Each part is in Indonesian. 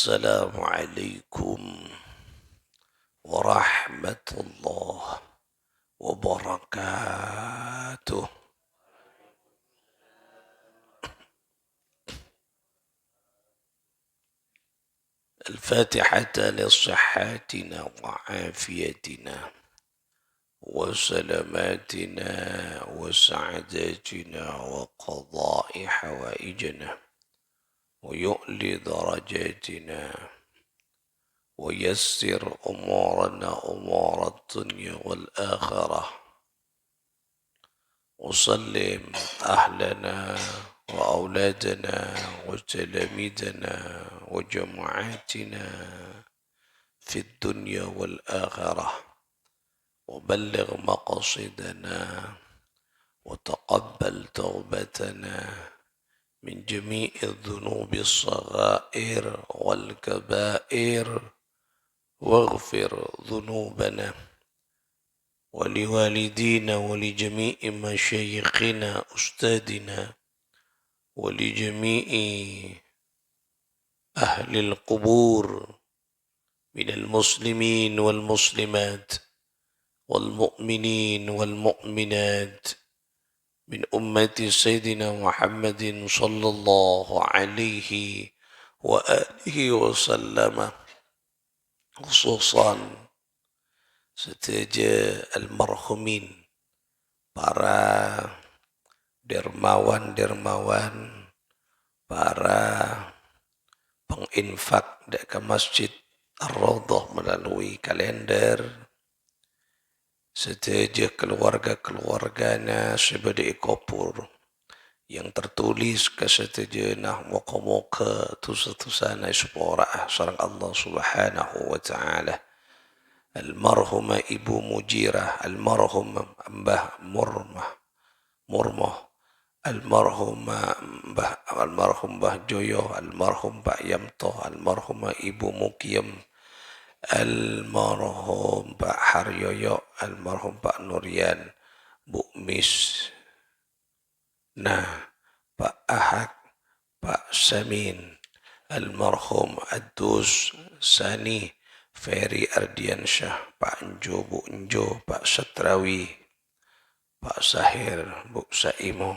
Assalamualaikum warahmatullahi wabarakatuh. الفاتحة لصحاتنا وعافيتنا وسلاماتنا وسعادتنا وقضاء حوائجنا ويؤلي درجاتنا ويسر أمورنا أمور الدنيا والآخرة وسلم أهلنا وأولادنا وتلاميذنا وجماعاتنا في الدنيا والآخرة وبلغ مقاصدنا وتقبل توبتنا من جميع الذنوب الصغائر والكبائر واغفر ذنوبنا ولوالدينا ولجميع مشايخنا أستاذنا ولجميع أهل القبور من المسلمين والمسلمات والمؤمنين والمؤمنات من أمة سيدنا محمد صلى الله عليه وآله وسلم خصوصا seteja almarhumin para dermawan-dermawan, para penginfak ke Masjid Ar-Raudhah melalui kalender, seteja keluarga-keluarganya sebadi kopur yang tertulis ke seteja nah moga-moga tusa-tusana sepora sareng Allah Subhanahu wa taala. Almarhumah Ibu Mujirah, almarhum Mbah Murmoh, almarhum Mbah Joyo, almarhum Pak Yamto, almarhumah Ibu Mukiem, almarhum Pak Haryoyo, almarhum Pak Nuryan, Bu Mis, Pak Ahad, Pak Samin, almarhum Adus Sani, Ferry Ardiansyah, Pak Enjo, Bu Enjo, Pak Satrawi, Pak Sahir, Bu Saimo,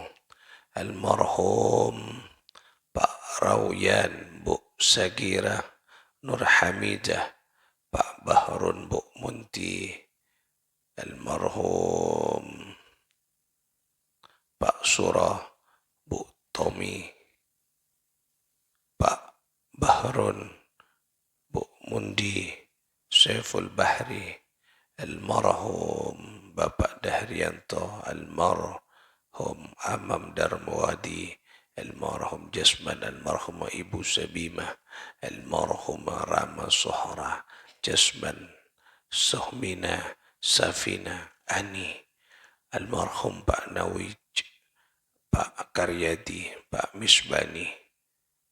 almarhum Pak Rauyan, Bu Sagira, Nur Hamidah, Pak Bahrun, Bu Munti, almarhum Pak Surah, Bu Tommy, Pak Bahrun, Bu Mundi, Saiful Bahri, almarhum Bapak Dahrianto, almarhum Amam Darmawadi, almarhum Jasman, almarhum Ibu Sabimah, almarhum Rama Sohra, Jasman, Sohmina, Safina, Ani, almarhum Pak Nawij, Pak Karyadi, Pak Misbani,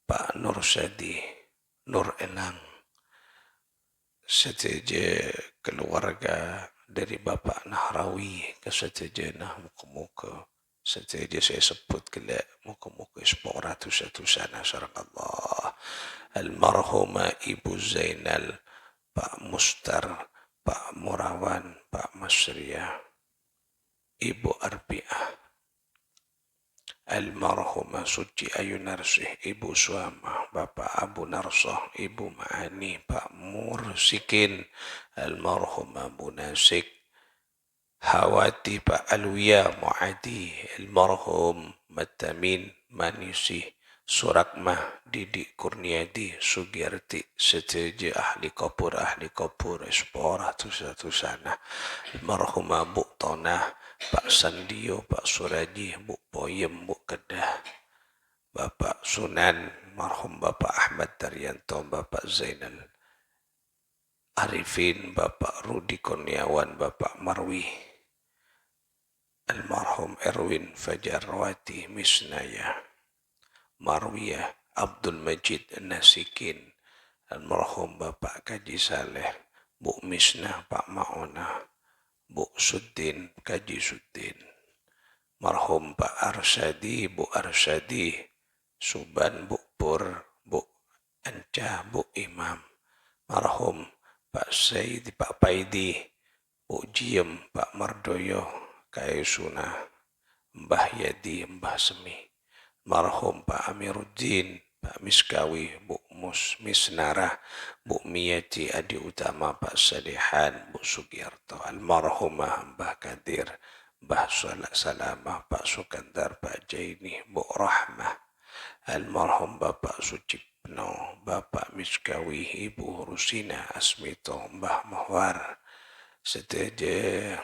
Pak Nur Sadi, Nur Enang, seteja keluarga dari Bapak Nahrawi ke seteja nah muka-muka seteja saya sebut kelak muka-muka sepora tusa-tusana sareng Allah. Almarhumah Ibu Zainal, Pak Mustar, Pak Murawan, Pak Masriah, Ibu Arbiah, almarhumah Suci Ayu Narsih, Ibu Suama, Bapak Abu Narsah, Ibu Maani, Pak Mursikin, almarhumah Bu Nasik, Hawati, Pak Alwiya Muadi, almarhum Matamin Manisi, Surakmah, Didi Kurniadi, Sugiyarti, seteja ahli kopur espora tusa-tusana, almarhumah Bu Tonah, Pak Sandio, Pak Suraji, Bu Poyem, Bu Kedah, Bapak Sunan, marhum Bapak Ahmad Daryanto, Bapak Zainal Arifin, Bapak Rudi Kurniawan, Bapak Marwi, almarhum Erwin Fajarwati Misnaya, Marwiyah Abdul Majid Nasikin, almarhum Bapak Kaji Saleh, Bu Misnah, Pak Maona, Bu Suddin, Kaji Suddin, marhum Pak Arsadi, Bu Arsadi, Suban, Bu Pur, Bu Ancah Bu Imam, marhum Pak Saidi, Pak Paidi, Bu Jiem, Pak Mardoyo, Kaisuna, Mbah Yadi, Mbah Semi, marhum Pak Amiruddin, Pak Miskawi, Bu Misnara, Bu Miyati Adi Utama, Pak Sadihan, Bu Sugiyarto, almarhumah Mbah Kadir, Mbah Salamah, Pak Sukandar, Pak Jaini, Bu Rahmah, almarhum Bapak Sucipno, Bapak Miskawi, Ibu Rusina Asmito, Mbah Mahwar, seteja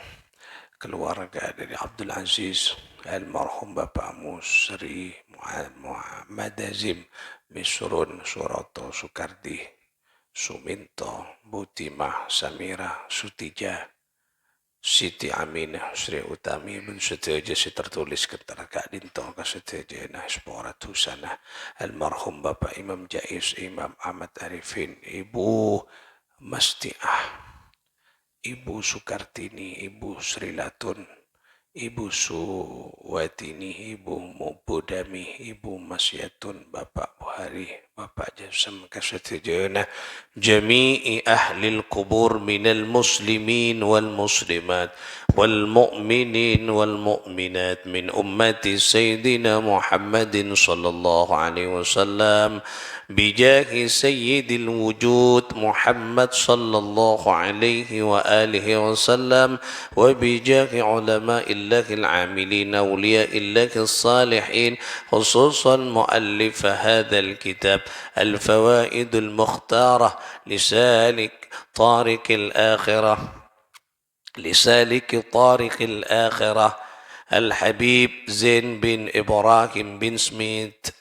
keluarga dari Abdul Aziz, almarhum Bapak Musri Muhammad Azim, Misrun Suroto Sukardi, Suminto, Butimah, Samira, Sutija, Siti Aminah, Sri Utami, bin seteja si tertulis ketara Kak Dinto, ka seteja nah Sporat Husana, almarhum Bapak Imam Jais, Imam Ahmad Arifin, Ibu Mastiah, Ibu Sukartini, Ibu Sri Latun, Ibu Suwatini, Ibu Mubudami, Ibu Masyatun, Bapak Buhari, Bapak Jasem kasetujana, jami'i ahlil kubur minal muslimin wal muslimat wal mu'minin wal mu'minat min ummati Sayyidina Muhammadin sallallahu alaihi wasallam bijahi sayyidil wujud Muhammad sallallahu alaihi wa alihi wasallam wa bijahi ulama'illahil amilin awliya'illahil salihin khususan muallif hadhal kitab al-fawaidul mukhtarah lisalik tariqil akhirah لسالك طارق الآخرة الحبيب زين بن إبراهيم بن سميث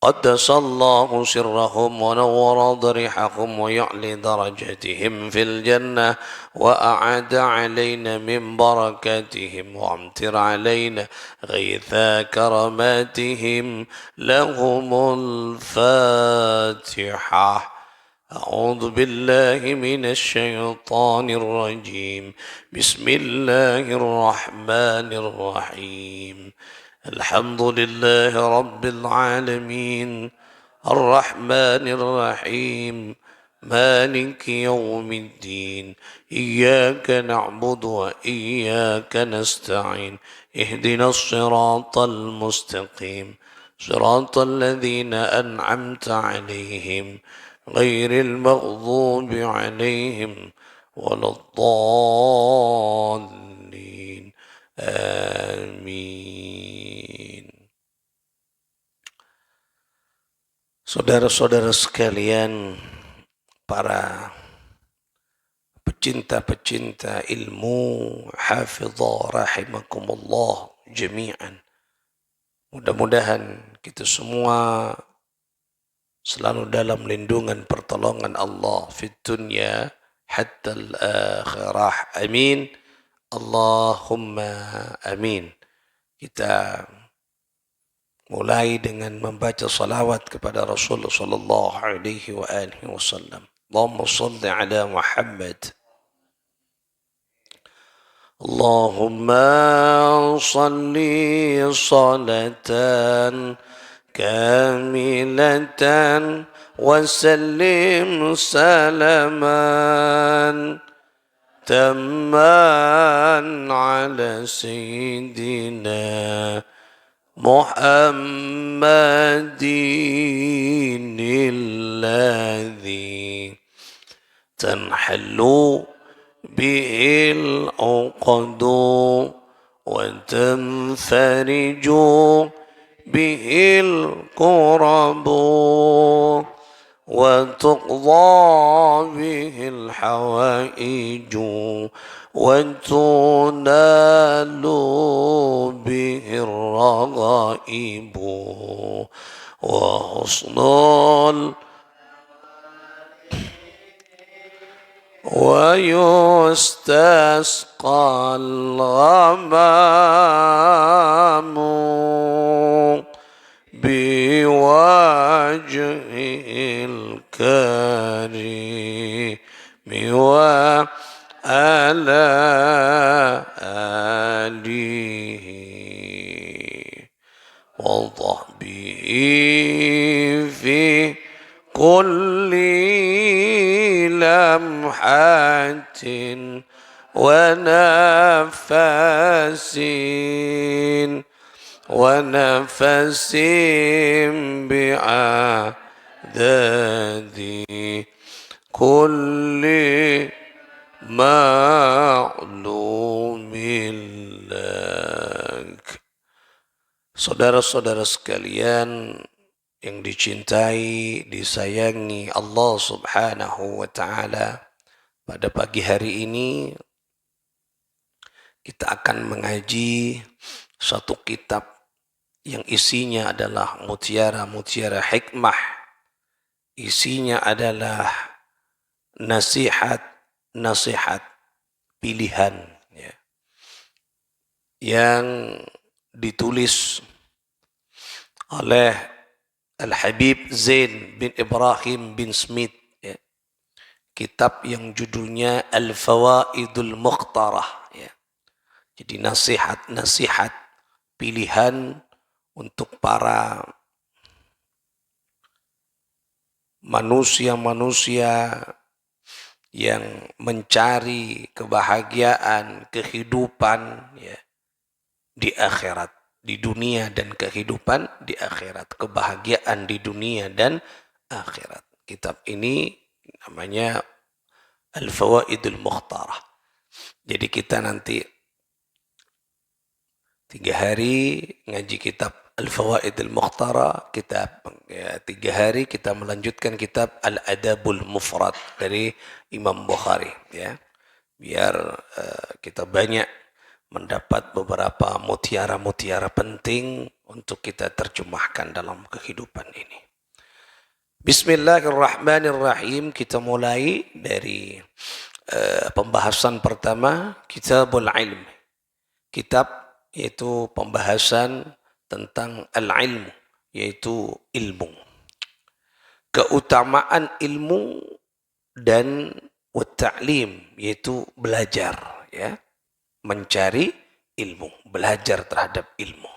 قدس الله سرهم ونور ضريحهم ويعلي درجاتهم في الجنة وأعاد علينا من بركاتهم وامطر علينا غيث كرماتهم لهم الفاتحة. أعوذ بالله من الشيطان الرجيم بسم الله الرحمن الرحيم الحمد لله رب العالمين الرحمن الرحيم مالك يوم الدين إياك نعبد وإياك نستعين اهدنا الصراط المستقيم صراط الذين أنعمت عليهم غير المغضوب عليهم ولا الضالين آمين. Saudara-saudara sekalian, para pecinta-pecinta ilmu, hafidhah rahimakumullah jami'an. Mudah-mudahan kita semua selalu dalam lindungan pertolongan Allah fid dunya hatta al-akhirah. Amin. Allahumma amin. Kita mulai dengan membaca salawat kepada Rasulullah sallallahu alaihi wa alihi wasallam. Allahumma shalli ala Muhammad. Allahumma shalli salatan كاملة وسلم سلاما تاما على سيدنا محمد الذي تنحل به العقد وتنفرج به الكرب وتقضى به الحوائج وتنال به الرغائب وحسن ويستسقى الغمام بوجهه الكريم وعلى آله وصحبه في كل لمحة ونفس ونفس بعدد كل معلوم لك. Saudara-saudara sekalian yang dicintai, disayangi Allah Subhanahu wa Ta'ala, pada pagi hari ini kita akan mengaji satu kitab yang isinya adalah mutiara-mutiara hikmah, isinya adalah nasihat pilihan, ya, yang ditulis oleh Al-Habib Zain bin Ibrahim bin Smith, ya. Kitab yang judulnya Al-Fawaidul Mukhtarah, ya. Jadi nasihat pilihan untuk para manusia-manusia yang mencari kebahagiaan, kehidupan, ya, di akhirat, di dunia dan kehidupan di akhirat, kebahagiaan di dunia dan akhirat. Kitab ini namanya Al-Fawaidul Mukhtarah. Jadi kita nanti 3 hari ngaji kitab Al-Fawaidul Mukhtarah, kitab, ya, 3 hari kita melanjutkan kitab Al-Adabul Mufrad dari Imam Bukhari, ya. Biar kita banyak mendapat beberapa mutiara-mutiara penting untuk kita terjemahkan dalam kehidupan ini. Bismillahirrahmanirrahim. Kita mulai dari pembahasan pertama, Kitabul Ilm. Kitab yaitu pembahasan tentang al-ilmu, yaitu ilmu. Keutamaan ilmu dan wat-ta'lim, yaitu belajar, ya. Mencari ilmu, belajar terhadap ilmu.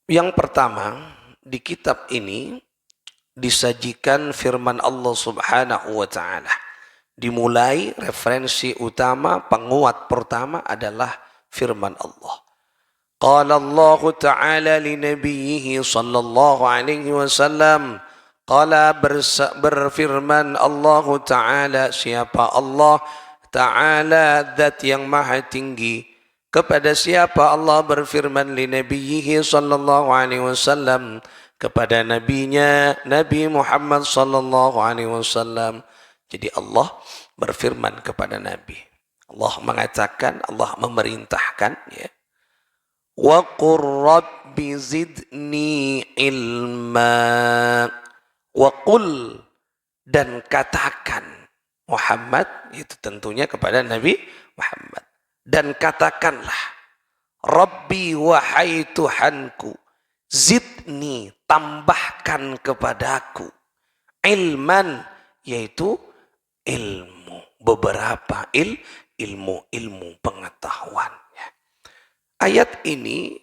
Yang pertama, di kitab ini disajikan firman Allah Subhanahu wa Ta'ala. Dimulai referensi utama, penguat pertama adalah firman Allah. Qala Allah Ta'ala li nabiyhi sallallahu alaihi wasallam. Qala berfirman Allah Ta'ala, siapa Allah Ta'ala, zat yang maha tinggi. Kepada siapa Allah berfirman, li nabiyhi sallallahu alaihi wasallam, kepada nabinya Nabi Muhammad sallallahu alaihi wasallam. Jadi Allah berfirman kepada Nabi. Allah mengatakan, Allah memerintahkan, ya. Wa qur rabbi zidni ilma. Wa qul, dan katakan, Muhammad, itu tentunya kepada Nabi Muhammad. Dan katakanlah, Rabbi, wahai Tuhanku, zidni, tambahkan kepadaku, ilman, yaitu ilmu, beberapa ilmu pengetahuan. Ayat ini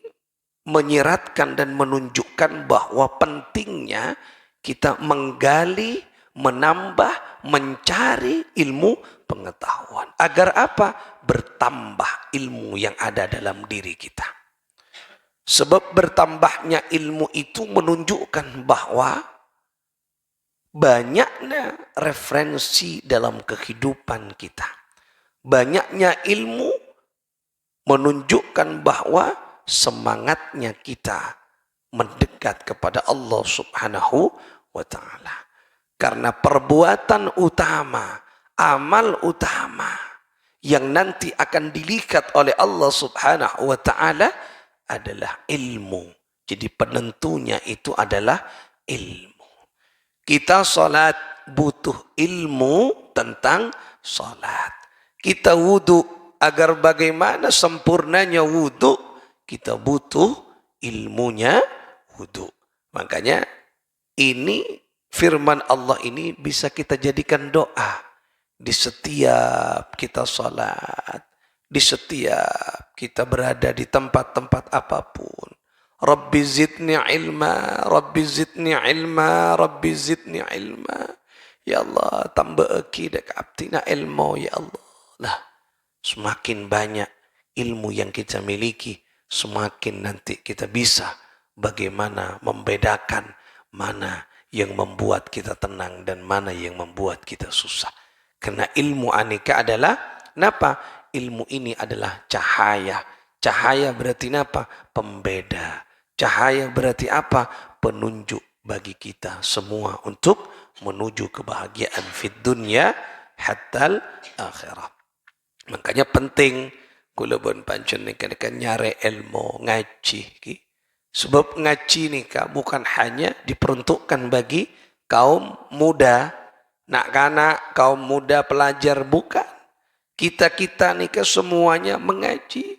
menyiratkan dan menunjukkan bahwa pentingnya kita menggali, menambah, mencari ilmu pengetahuan. Agar apa? Bertambah ilmu yang ada dalam diri kita. Sebab bertambahnya ilmu itu menunjukkan bahwa banyaknya referensi dalam kehidupan kita. Banyaknya ilmu menunjukkan bahwa semangatnya kita mendekat kepada Allah Subhanahu wa Ta'ala. Karena perbuatan utama, amal utama yang nanti akan dilihat oleh Allah Subhanahu wa Ta'ala adalah ilmu. Jadi penentunya itu adalah ilmu. Kita salat butuh ilmu tentang salat. Kita wudu, agar bagaimana sempurnanya wudu, kita butuh ilmunya wudu. Makanya ini firman Allah ini bisa kita jadikan doa di setiap kita salat, di setiap kita berada di tempat-tempat apapun. Rabbi zidni ilma, Rabbi zidni ilma, Rabbi zidni ilma. Ya Allah, tambah dek abdina ilmu, ya Allah. Lah, semakin banyak ilmu yang kita miliki, semakin nanti kita bisa bagaimana membedakan mana yang membuat kita tenang dan mana yang membuat kita susah. Karena ilmu aneka adalah, kenapa? Ilmu ini adalah cahaya. Cahaya berarti apa? Pembeda. Cahaya berarti apa? Penunjuk bagi kita semua untuk menuju kebahagiaan fid dunya hatta akhirah. Makanya penting kula pun pancen nika nyare ilmu ngaji ki. Sebab ngaji nika bukan hanya diperuntukkan bagi kaum muda, nak kanak kaum muda pelajar, bukan. Kita-kita nika semuanya mengaji.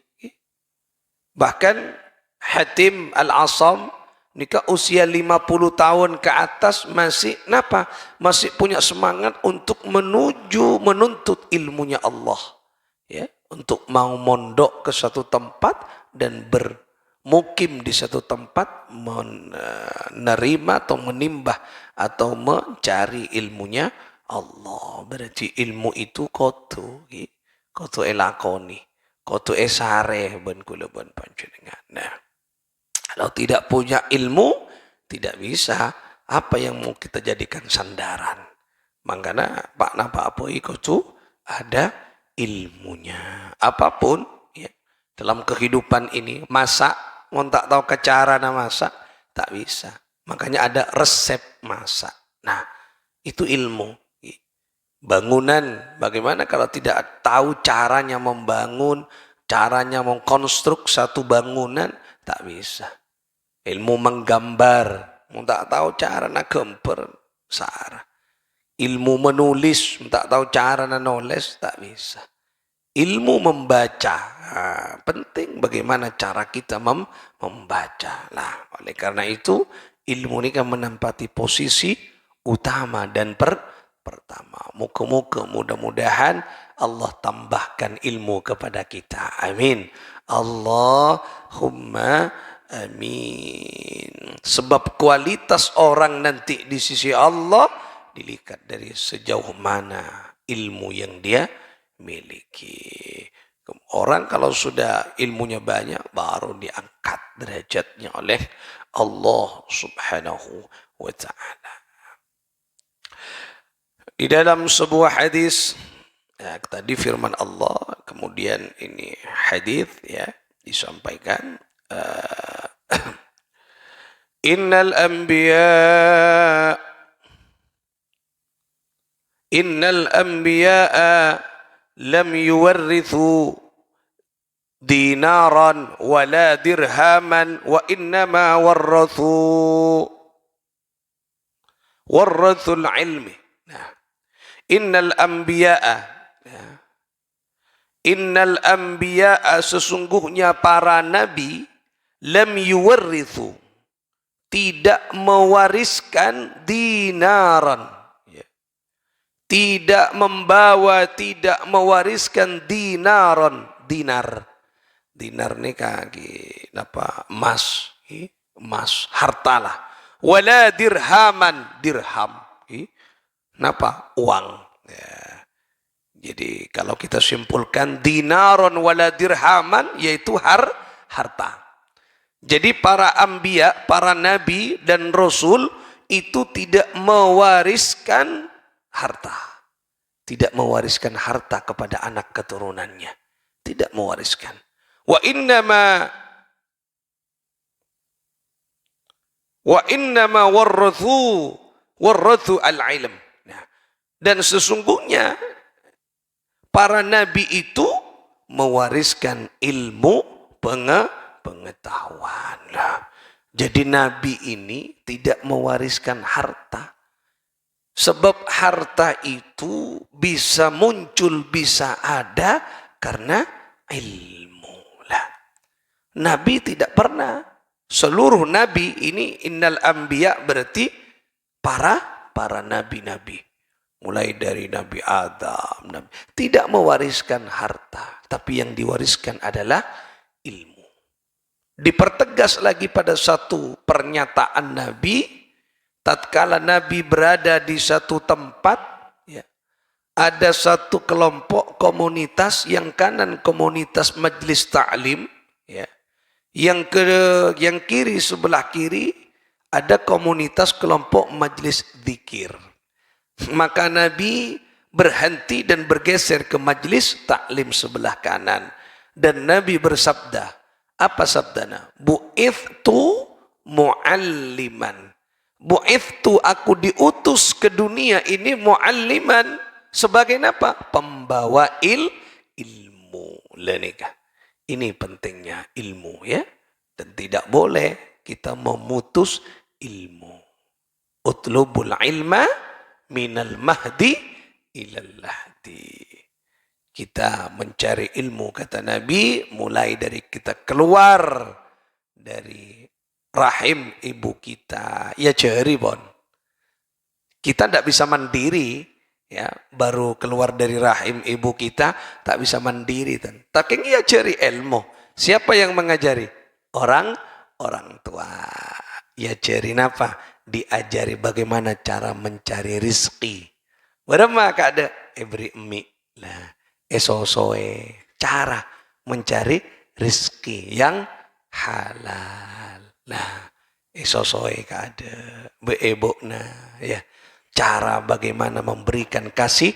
Bahkan Hatim Al-Asam nika usia 50 tahun ke atas masih napa? Masih punya semangat untuk menuntut ilmunya Allah. Ya, untuk mau mondok ke satu tempat dan bermukim di satu tempat, menerima atau menimbah atau mencari ilmunya Allah. Berarti ilmu itu kotu elakoni, kotu esare ben kula ben panjenengan. Nah, kalau tidak punya ilmu, tidak bisa apa yang mau kita jadikan sandaran. Makanya Pak Napa Apoi kotu ada ilmunya. Apapun ya, dalam kehidupan ini, masak, mau tak tahu ke cara masak, tak bisa. Makanya ada resep masak. Nah, itu ilmu. Bangunan, bagaimana kalau tidak tahu caranya membangun, caranya mengkonstruk satu bangunan, tak bisa. Ilmu menggambar, mau tak tahu cara nak gambar, sarah. Ilmu menulis, tak tahu cara nulis, tak bisa. Ilmu membaca, penting bagaimana cara kita membaca. Lah, oleh karena itu ilmu ini kan menempati posisi utama dan pertama. Muka-muka mudah-mudahan Allah tambahkan ilmu kepada kita. Amin. Allahumma amin. Sebab kualitas orang nanti di sisi Allah dilihat dari sejauh mana ilmu yang dia miliki. Orang kalau sudah ilmunya banyak baru diangkat derajatnya oleh Allah Subhanahu wa taala. Di dalam sebuah hadis ya, tadi firman Allah, kemudian ini hadis ya disampaikan innal anbiya'a lam yuwarrithu dinaran wala dirhaman wa innama warrathul ilmi. Nah, innal anbiya'a sesungguhnya para nabi lam yuwarrithu tidak mewariskan dinaran, tidak membawa, tidak mewariskan dinaran. Dinar ni kaki apa? Emas hartalah. Wala dirham. Napa? Uang. Ya. Jadi kalau kita simpulkan dinaron wala dirhaman yaitu harta. Jadi para anbiya, para nabi dan rasul itu tidak mewariskan harta. Tidak mewariskan harta kepada anak keturunannya. Tidak mewariskan. Wa innama warrathu al-ilm. Nah, dan sesungguhnya para nabi itu mewariskan ilmu pengetahuan. Nah, jadi nabi ini tidak mewariskan harta. Sebab harta itu bisa muncul, bisa ada karena ilmu. Lah, nabi tidak pernah. Seluruh nabi ini innal anbiya berarti para nabi-nabi. Mulai dari Nabi Adam, tidak mewariskan harta, tapi yang diwariskan adalah ilmu. Dipertegas lagi pada satu pernyataan Nabi, tatkala Nabi berada di satu tempat, ya, ada satu kelompok komunitas, yang kanan komunitas majlis ta'lim, ya, yang kiri, sebelah kiri ada komunitas kelompok majlis zikir. Maka Nabi berhenti dan bergeser ke majlis taklim sebelah kanan. Dan Nabi bersabda, apa sabdana? Bu'ithtu mu'alliman. Bu'ithtu, aku diutus ke dunia ini mu'alliman. Sebagai apa? Pembawa ilmu. Lenikah. Ini pentingnya ilmu, ya. Dan tidak boleh kita memutus ilmu. Utlubul ilma minal mahdi ilal lahdi. Kita mencari ilmu, kata Nabi, mulai dari kita keluar dari rahim ibu kita. Ya ceri bon. Kita tidak bisa mandiri, ya, baru keluar dari rahim ibu kita tak bisa mandiri. Tapi ya cari ilmu. Siapa yang mengajari? Orang tua. Ya cari apa? Diajari bagaimana cara mencari rizki. Berapa kada ebri emi lah esosoe cara mencari rizki yang halal. Nah, esosoe kada beebok ya. Cara bagaimana memberikan kasih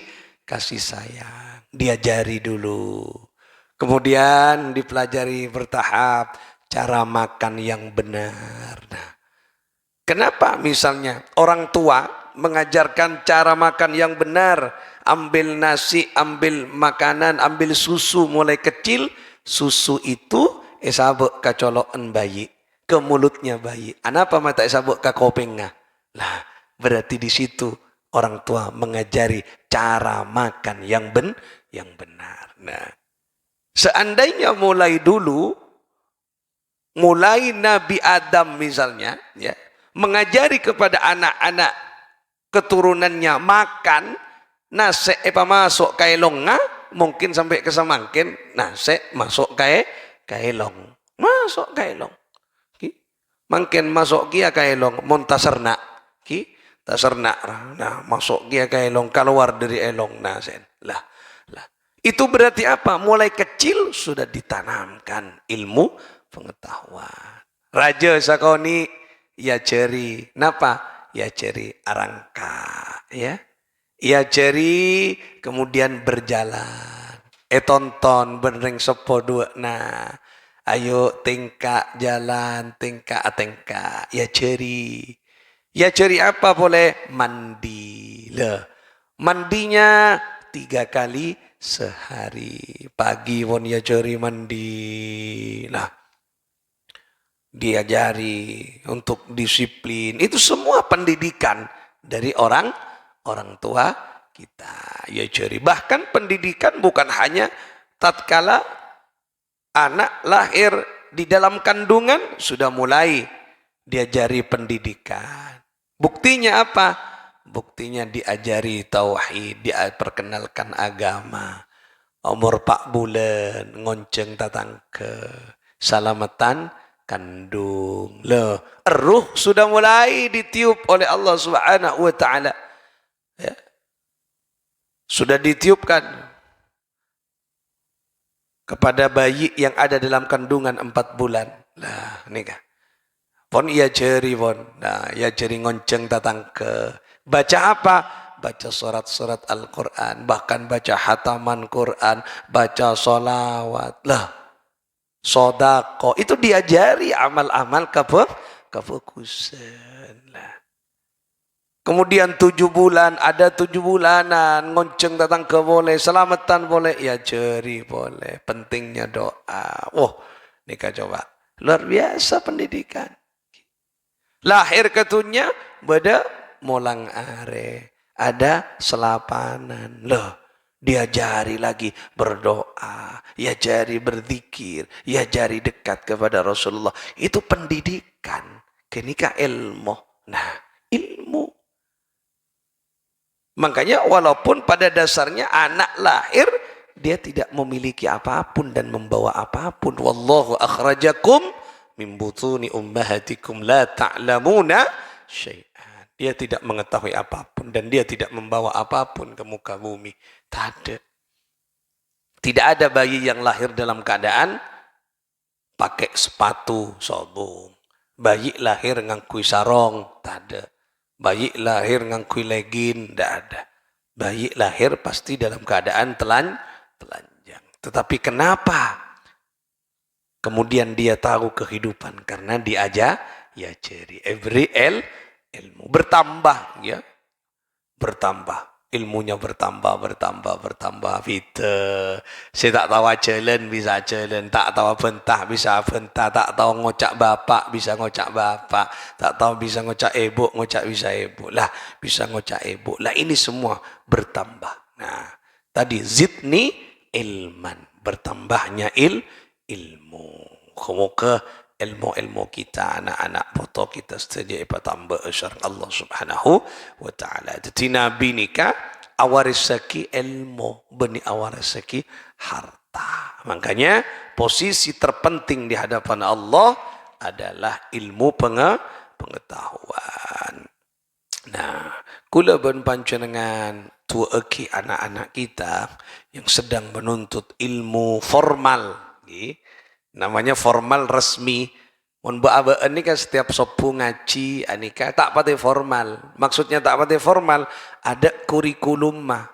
sayang diajari dulu. Kemudian dipelajari bertahap cara makan yang benar. Nah, kenapa misalnya orang tua mengajarkan cara makan yang benar, ambil nasi, ambil makanan, ambil susu mulai kecil, susu itu sabuk kacolokan bayi, ke mulutnya bayi. Anapa mata sabuk ke kopengnya? Lah, berarti di situ orang tua mengajari cara makan yang benar. Nah, seandainya mulai dulu, mulai Nabi Adam misalnya, ya, mengajari kepada anak-anak keturunannya makan nasi masuk kailongnya, mungkin sampai ke samangkin nasi masuk kailong, masuk kailong, mungkin masuk kia kailong montaserna, taserna, nah masuk kia kailong, keluar dari elong nasen lah. Itu berarti apa? Mulai kecil sudah ditanamkan ilmu pengetahuan. Raja sakoni ya ceri napa? Ya ceri arangka, ya. Ya ceri kemudian berjalan. Tonton benring sepo dua nah. Ayo tingkak jalan, tingkak. Ya ceri. Ya ceri apa boleh? Mandi. Lah. Mandinya 3 kali sehari. Pagi pun ya ceri mandi. Nah, diajari untuk disiplin. Itu semua pendidikan dari orang tua kita. Ya ceri. Bahkan pendidikan bukan hanya tatkala anak lahir di dalam kandungan, sudah mulai diajari pendidikan. Buktinya apa? Buktinya diajari tauhid, diperkenalkan agama. Umur 4 bulan ngonceng tatang ke salamatan kandung. Loh, ruh sudah mulai ditiup oleh Allah Subhanahu wa taala. Ya. Sudah ditiupkan kepada bayi yang ada dalam kandungan 4 bulan. Lah, nikah. Pon ia jeri pon. Nah, ia jeri ngonceng tatang ke. Baca apa? Baca surat-surat Al-Quran. Bahkan baca hataman Quran. Baca solawat. Lah, sodako. Itu diajari amal-amal kefokusan. Lah. Kemudian 7 bulan. Ada 7 bulanan. Ngonceng tatang ke boleh. Selamatan boleh. Ya jeri boleh. Pentingnya doa. Wah, nikah coba. Luar biasa pendidikan. Lahir ketunya beda molang are, ada selapanan. Loh, diajari lagi berdoa, diajari berzikir, diajari dekat kepada Rasulullah. Itu pendidikan, kenika ilmu. Nah, ilmu. Makanya walaupun pada dasarnya anak lahir dia tidak memiliki apapun dan membawa apapun. Wallahu akhrajakum min butuni ummahatikum la ta'lamuna syai'an. Dia tidak mengetahui apapun dan dia tidak membawa apapun ke muka bumi. Tak ada. Tidak ada bayi yang lahir dalam keadaan pakai sepatu sobong. Bayi lahir ngangkui sarong, tak ada. Bayi lahir ngangkui legin, tak ada. Bayi lahir pasti dalam keadaan telanjang. Tetapi kenapa kemudian dia tahu kehidupan? Karena diajari every ilmu bertambah, ya, bertambah. Ilmunya bertambah. Kita, saya tak tahu jalan, bisa jalan. Tak tahu bentah, bisa bentah. Tak tahu ngocak bapak, bisa ngocak bapak. Tak tahu bisa ngocak ibu, ngocak bisa ibu. Lah, bisa ngocak ibu. Lah, ini semua bertambah. Nah, tadi zidni ilman. Bertambahnya ilmu. Semoga ilmu-ilmu kita, anak-anak foto kita sedia tambah syarat Allah subhanahu wa ta'ala. Jadi Nabi nikah awarisaki ilmu, beni awarisaki harta. Makanya posisi terpenting di hadapan Allah adalah ilmu pengetahuan. Nah, kula ben panjenengan tueki anak-anak kita yang sedang menuntut ilmu formal, namanya formal resmi. Mun ba'abaan ini kan setiap sopu ngaji anika tak pati formal. Maksudnya tak pati formal, ada kurikulum mah.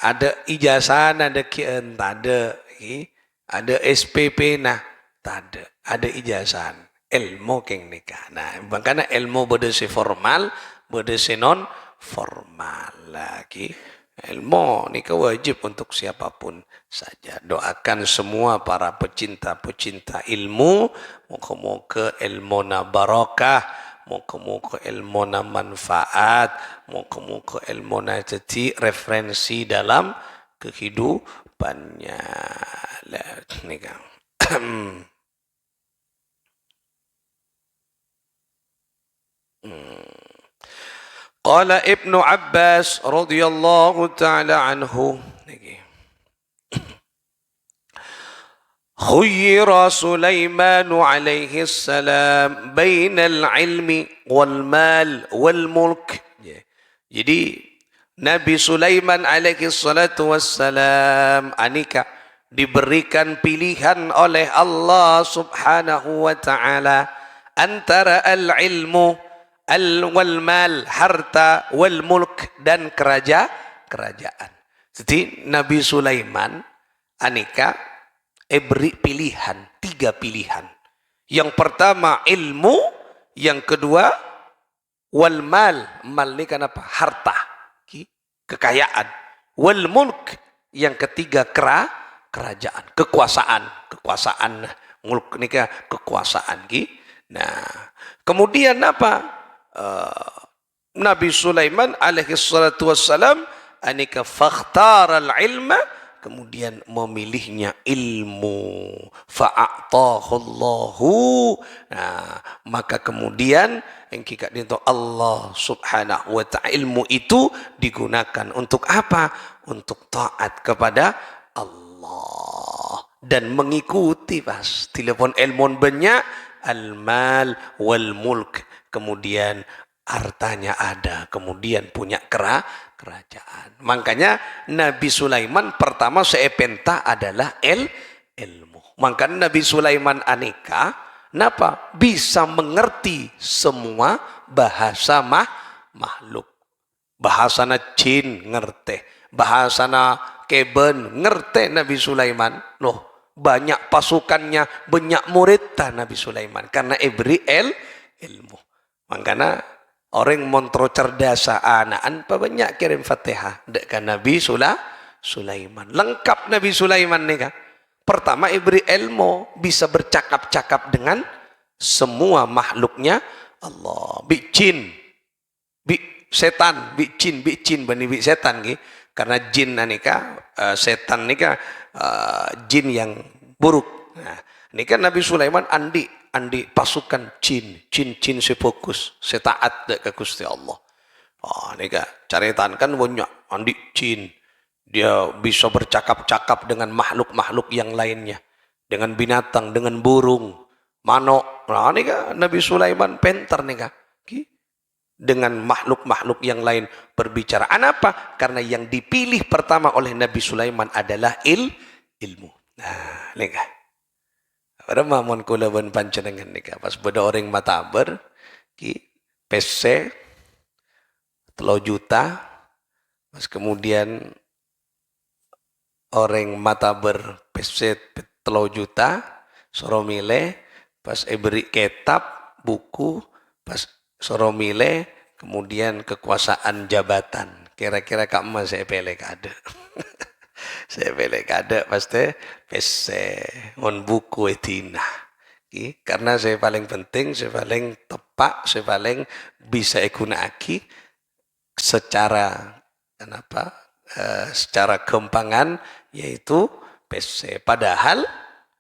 Ada ijazah, ada kian, tak ada. Ada SPP nah, tak ada. Ada ijazah. Ilmu keng nikah. Nah, makanya ilmu berdasi formal, berdasi non formal lagi. Ilmu nikah wajib untuk siapapun saja. Doakan semua para pecinta-pecinta ilmu, moga-moga ilmu na barakah, moga-moga ilmu na manfaat, moga-moga ilmu na jadi referensi dalam kehidupannya. Lah nikah. Qala Ibnu Abbas radhiyallahu ta'ala anhu, khuyyira Sulaiman alaihi salam bainal ilmi wal mal wal mulk. Jadi Nabi Sulaiman alaihi salatu wassalam anika diberikan pilihan oleh Allah subhanahu wa ta'ala antara al-ilmu wal mal, harta, wal mulk, dan kerajaan. Jadi Nabi Sulaiman anika beri pilihan, 3 pilihan. Yang pertama ilmu, yang kedua wal mal. Mal ini kan apa? Harta, kekayaan. Wal mulk, yang ketiga kerajaan, kekuasaan. Mulk ini kan kekuasaan. Nah, kemudian apa? Nabi Sulaiman alaihi salatu wassalam anika fakhtara al-ilma, kemudian memilihnya ilmu, fa'atahu Allahu. Nah, maka kemudian yang kita dinto Allah subhanahu wa ta'ala, ilmu itu digunakan untuk apa? Untuk taat kepada Allah dan mengikuti pas telepon ilmu banyak al-mal wal mulk. Kemudian hartanya ada, kemudian punya kerajaan. Makanya Nabi Sulaiman pertama seepenta adalah ilmu. Makanya Nabi Sulaiman aneka, kenapa? Bisa mengerti semua bahasa makhluk. Bahasana jin ngerti, bahasana keben ngerti Nabi Sulaiman. Loh, banyak pasukannya, banyak murid Nabi Sulaiman karena ilmu. Makanya orang montro cerdasa anaan banyak kirim Fatihah dekat Nabi Sulaiman. Lengkap Nabi Sulaiman nih kan. Pertama ibri ilmu, bisa bercakap-cakap dengan semua makhluknya Allah. Bi jin, bi setan, bi jin bani bi setan ki. Karena jin nika setan nika jin yang buruk. Nah, ini kan Nabi Sulaiman andi pasukan jin sefokus, setaat ke Gusti Allah. Ini kan caritan kan banyak andi jin. Dia bisa bercakap-cakap dengan makhluk-makhluk yang lainnya, dengan binatang, dengan burung. manuk. Nah, ini kan Nabi Sulaiman pintar nih kan. Dengan makhluk-makhluk yang lain berbicara. Kenapa? Karena yang dipilih pertama oleh Nabi Sulaiman adalah ilmu. Nah, ini kan. Pada mamun kula ben panjenengan nih pas beda orang mataber ki PC 3 juta, pas kemudian orang mataber PC 3 juta, soro milih pas beri kitab buku, pas soro milih kemudian kekuasaan jabatan. Kira-kira kak emas saya pilih kada. Saya pilih kada pasti PC on buku etina. Karena saya paling penting, saya paling tepat, saya paling bisa gunaki secara secara kempangan yaitu PC. Padahal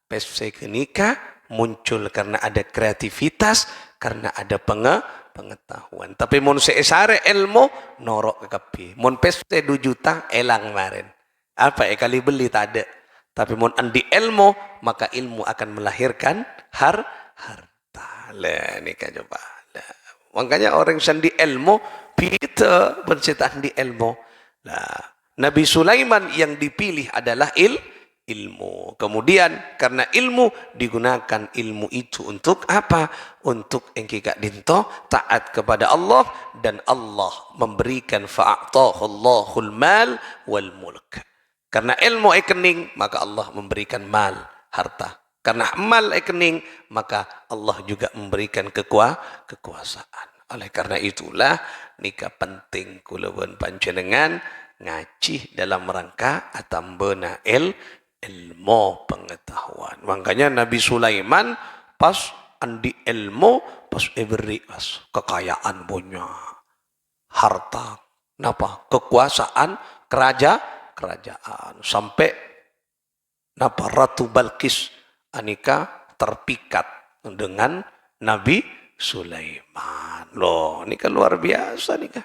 PC kenika muncul karena ada kreativitas, karena ada pengetahuan. Tapi mun seesare ilmu norok ke kapi. Mun PC 2 juta elang kemarin. Apa kali beli tak ada. Tapi mun andi ilmu, maka ilmu akan melahirkan harta. Lah ini kan coba. Lah. Makanya orang sandi ilmu, kita bercetak di ilmu. Nah, Nabi Sulaiman yang dipilih adalah ilmu. Kemudian karena ilmu digunakan ilmu itu untuk apa? Untuk engkika dinto taat kepada Allah, dan Allah memberikan fa'atahu Allahul mal wal mulk. Karena ilmu ekening maka Allah memberikan mal, harta. Karena mal ekening maka Allah juga memberikan kekuasaan. Oleh karena itulah nikah penting kula pun panjenengan ngaji dalam rangka atambena ilmu pengetahuan. Makanya Nabi Sulaiman pas andi ilmu, pas beri kekayaan punya, harta, napa? Kekuasaan kerajaan sampai napa Ratu Balkis anika terpikat dengan Nabi Sulaiman. Loh, ini kan luar biasa nih kah?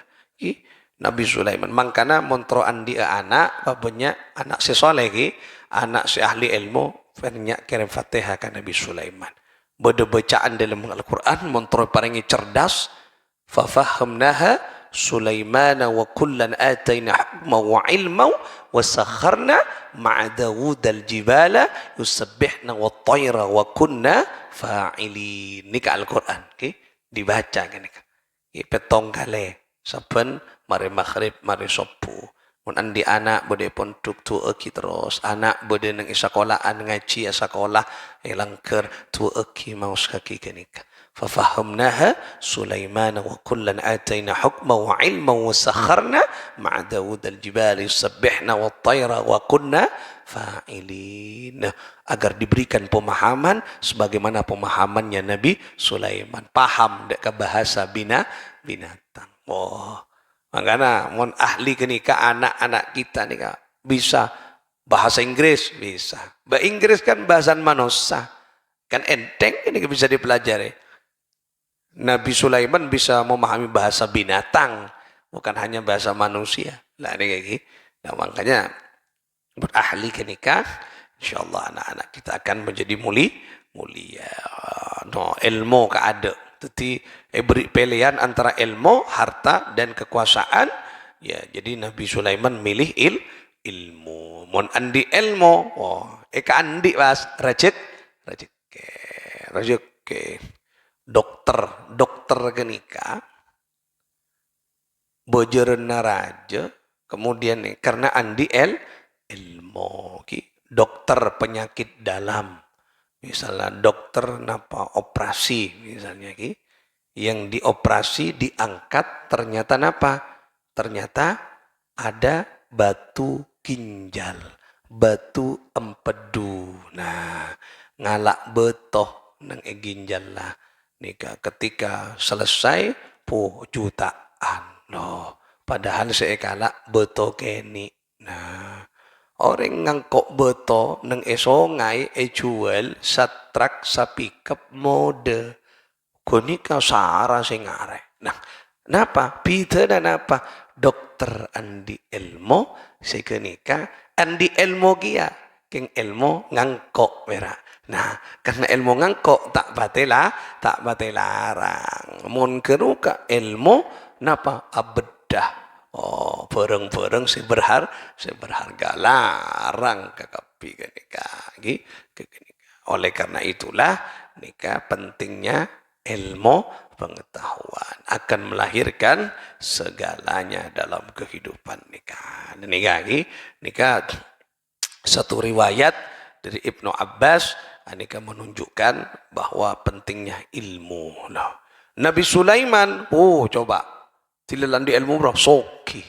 Nabi Sulaiman. Mangkana montro andi anak, babanya anak si soleh ki, anak si ahli ilmu, banyak kirim Fatihah ke Nabi Sulaiman. Bada bacaan dalam Al-Quran, montro paringi cerdas, fafahamnaha Sulaiman wa kullan atayna hukma wa ilma wa sakharna ma'a Dawud al-jibala yusabbihna wa tayra wa kunna fa'ilin. Ini ke Al-Quran. Okay? Dibaca kan. Petong kali. Saben mari maghrib mari sopu. Mun andi anak bode pun tuk tueki terus. Anak bode nang isakolahan ngaji sekolah elangker tueki mau kaki kenika. ففهمناها سليمان وكلا آتينا حكما وعلما وسخرنا مع داود الجبال يسبحنا والطير وكنا fa'ilin. Agar diberikan pemahaman sebagaimana pemahamannya Nabi Sulaiman. Paham dek ke bahasa binatang. Oh, makanya mon ahli kenika anak-anak kita nih bisa bahasa Inggris bisa. Bahasa Inggris kan bahasa manusia. Kan enteng ini bisa dipelajari. Nabi Sulaiman bisa memahami bahasa binatang, bukan hanya bahasa manusia. Lah ini kayak gitu. Nah, makanya berahli kenikah, insyaallah anak-anak kita akan menjadi mulia. No, ilmu keada. Jadi beri pilihan antara ilmu, harta dan kekuasaan. Ya, jadi Nabi Sulaiman milih ilmu. Mon andi ilmu, andi was rezeki. Dokter kenika bojerna raja, kemudian nih karena andi ilmu dokter penyakit dalam, misalnya dokter napa operasi misalnya yang dioperasi diangkat ternyata napa, ternyata ada batu ginjal, batu empedu. Nah, ngalak betoh nang ginjal lah. Nika ketika selesai jutaan. No, padahal saya kalah beto keni. Nah, orang ngangkok beto neng esongai jual satrak sapikap mode. Kunika sara singare. Nah, napa? Pita dan apa? Dokter andi ilmu sekenika andi ilmu kia. Keng ilmu ngangkok merah. Nah, karena ilmu ngangkok tak bate larang. Mun keruka ilmu napa abedah. Oh, bareng-bareng berharga larang kakapi kenika. Oleh karena itulah nikah pentingnya ilmu pengetahuan akan melahirkan segalanya dalam kehidupan nikah. Nikah satu riwayat dari Ibnu Abbas nikah menunjukkan bahwa pentingnya ilmu. Nabi Sulaiman, coba tilelan di ilmu bro, soki.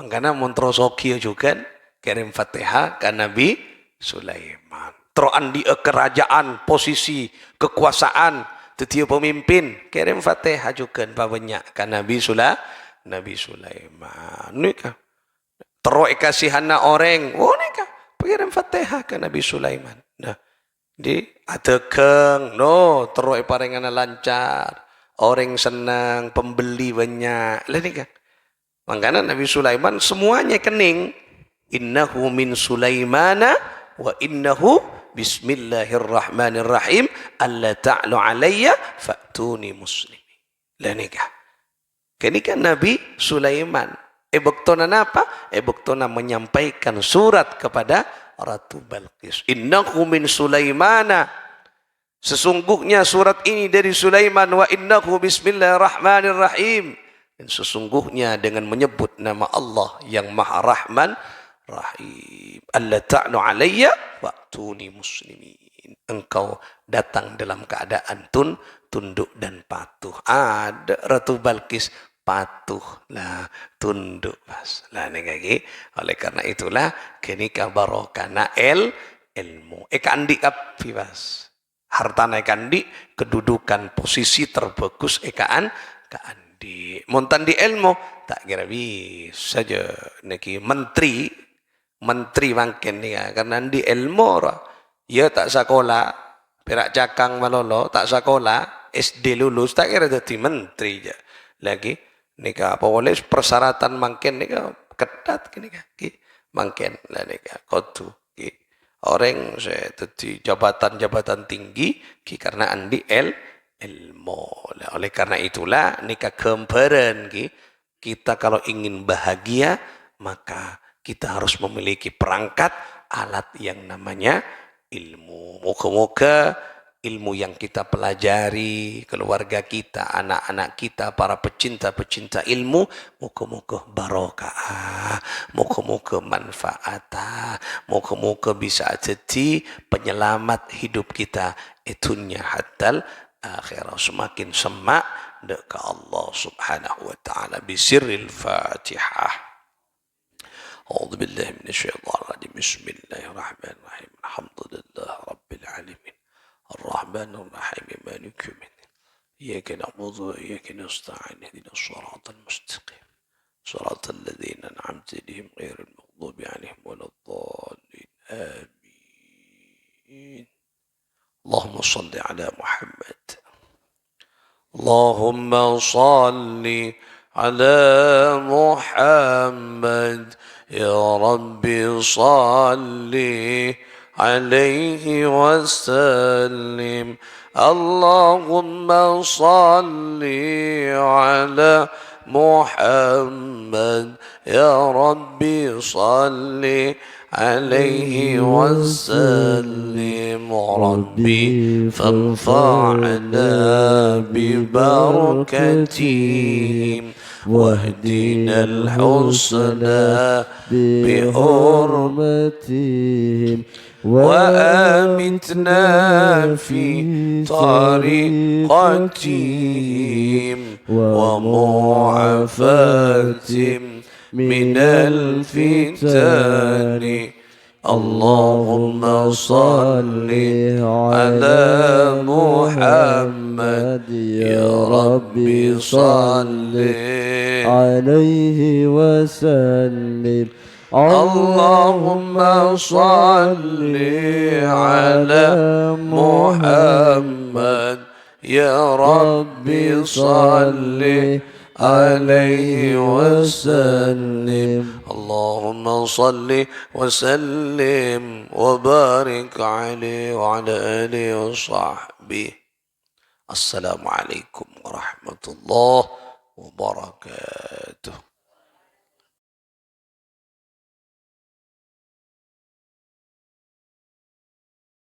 Makanya montro soki juga kirim Fatihah ke Nabi Sulaiman. Teroan di kerajaan, posisi, kekuasaan, tetiap pemimpin, kirim Fatihah juga banyak ke Nabi Sulaiman. Nikah. Teroi kasihana orang, nikah. Kirim Fatihah ke Nabi Sulaiman. Nah, di adekeng, teroi parengana lancar. Orang senang, pembeli banyak. Lah nikah. Makanya Nabi Sulaiman semuanya kening. Innahu min Sulaimana wa innahu bismillahirrahmanirrahim alla ta'lu alayya fa'tuni muslimin. Lah nikah. Kini kan Nabi Sulaiman. Bektona apa? Bektona menyampaikan surat kepada Ratu Balqis. Innahu min Sulaimana. Sesungguhnya surat ini dari Sulaiman wa innahu bismillahirrahmanirrahim. Dan sesungguhnya dengan menyebut nama Allah yang Maha Rahman Rahim. Alla ta'nu alayya wa'tuni muslimin. Engkau datang dalam keadaan tunduk dan patuh. Ada Ratu Balqis patuh lah, tunduk mas. Lah nengagi. Oleh karena itulah kini kabarokana ilmu. Kandi kapi mas. Hartana kandi kedudukan posisi terbagus keandi. Montan di ilmu tak kira bisa saja neki menteri mangken ya karena di ilmu ya tak sekolah perak cakang malolo tak sekolah SD lulus tak kira jadi menteri ya lagi nika apa boleh persyaratan mangken nika ketat nika mangken lah nika kotu orang saya jadi jabatan tinggi karena andi ilmu. Oleh karena itulah nikah kembaran kita kalau ingin bahagia maka kita harus memiliki perangkat alat yang namanya ilmu. Moga-moga ilmu yang kita pelajari, keluarga kita, anak-anak kita, para pecinta-pecinta ilmu, moga-moga barokah, moga-moga manfaat, moga-moga bisa jadi penyelamat hidup kita itunya hatal akhirah. Semakin semak dekat Allah subhanahu wa ta'ala bisirril fatihah. أعوذ بالله من الشيطان الرجيم بسم الله الرحمن الرحيم الحمد لله رب العالمين الرحمن الرحيم مالك يوم الدين إياك نعبد وإياك نستعين اهدنا الصراط المستقيم صراط الذين أنعمت عليهم غير المغضوب عليهم ولا الضالين آمين اللهم صل على محمد اللهم صل على محمد يا رب صل عليه وسلم اللهم صل على محمد يا رب صل عليه وسلم ربي فانفعنا ببركتهم واهدنا الحسنى بحرمتهم وآمتنا في طريقتهم ومعافاتهم من الفتن اللهم صل على محمد يا رب صل عليه وسلم اللهم صل على محمد يا رب صل عليه وسلم اللهم صل وسلم وبارك عليه وعلى آله وصحبه. السلام عليكم ورحمة الله وبركاته.